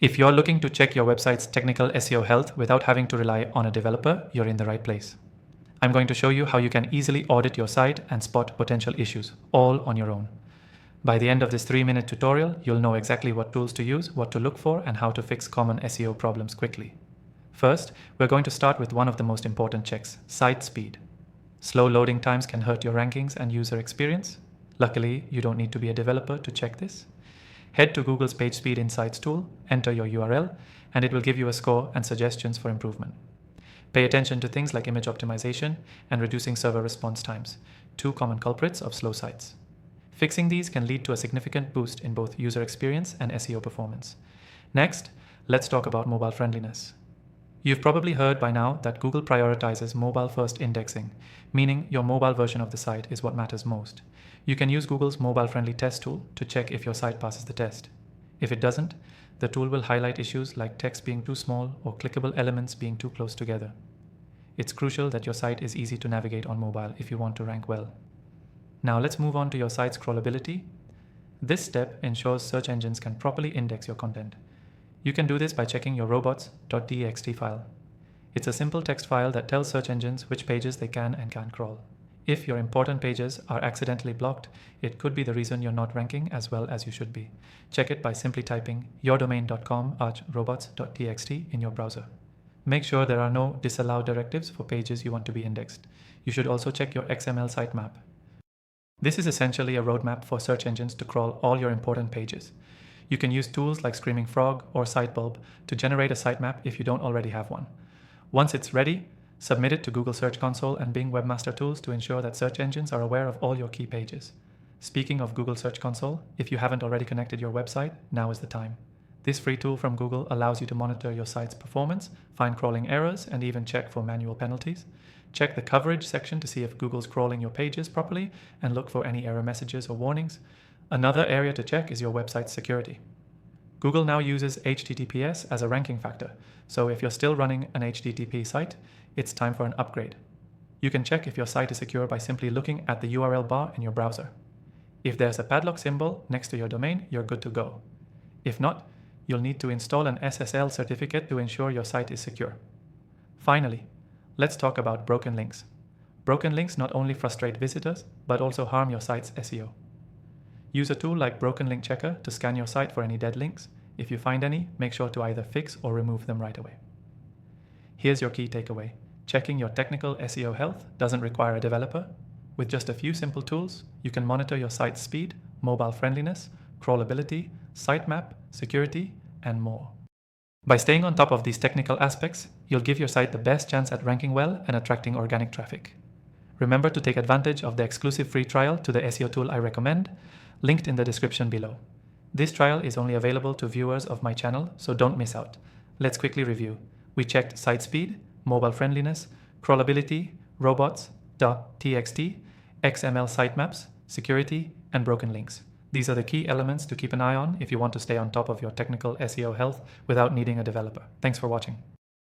If you're looking to check your website's technical SEO health without having to rely on a developer, you're in the right place. I'm going to show you how you can easily audit your site and spot potential issues, all on your own. By the end of this 3-minute tutorial, you'll know exactly what tools to use, what to look for, and how to fix common SEO problems quickly. First, we're going to start with one of the most important checks, site speed. Slow loading times can hurt your rankings and user experience. Luckily, you don't need to be a developer to check this. Head to Google's Page Speed Insights tool, enter your URL, and it will give you a score and suggestions for improvement. Pay attention to things like image optimization and reducing server response times, two common culprits of slow sites. Fixing these can lead to a significant boost in both user experience and SEO performance. Next, let's talk about mobile friendliness. You've probably heard by now that Google prioritizes mobile-first indexing, meaning your mobile version of the site is what matters most. You can use Google's mobile-friendly test tool to check if your site passes the test. If it doesn't, the tool will highlight issues like text being too small or clickable elements being too close together. It's crucial that your site is easy to navigate on mobile if you want to rank well. Now let's move on to your site's crawlability. This step ensures search engines can properly index your content. You can do this by checking your robots.txt file. It's a simple text file that tells search engines which pages they can and can't crawl. If your important pages are accidentally blocked, it could be the reason you're not ranking as well as you should be. Check it by simply typing yourdomain.com/robots.txt in your browser. Make sure there are no disallowed directives for pages you want to be indexed. You should also check your XML sitemap. This is essentially a roadmap for search engines to crawl all your important pages. You can use tools like Screaming Frog or Sitebulb to generate a sitemap if you don't already have one. Once it's ready, submit it to Google Search Console and Bing Webmaster Tools to ensure that search engines are aware of all your key pages. Speaking of Google Search Console, if you haven't already connected your website, now is the time. This free tool from Google allows you to monitor your site's performance, find crawling errors, and even check for manual penalties. Check the coverage section to see if Google's crawling your pages properly and look for any error messages or warnings. Another area to check is your website's security. Google now uses HTTPS as a ranking factor, so if you're still running an HTTP site, it's time for an upgrade. You can check if your site is secure by simply looking at the URL bar in your browser. If there's a padlock symbol next to your domain, you're good to go. If not, you'll need to install an SSL certificate to ensure your site is secure. Finally, let's talk about broken links. Broken links not only frustrate visitors, but also harm your site's SEO. Use a tool like Broken Link Checker to scan your site for any dead links. If you find any, make sure to either fix or remove them right away. Here's your key takeaway. Checking your technical SEO health doesn't require a developer. With just a few simple tools, you can monitor your site's speed, mobile friendliness, crawlability, sitemap, security, and more. By staying on top of these technical aspects, you'll give your site the best chance at ranking well and attracting organic traffic. Remember to take advantage of the exclusive free trial to the SEO tool I recommend, linked in the description below. This trial is only available to viewers of my channel, so don't miss out. Let's quickly review. We checked site speed, mobile friendliness, crawlability, robots.txt, XML sitemaps, security, and broken links. These are the key elements to keep an eye on if you want to stay on top of your technical SEO health without needing a developer. Thanks for watching.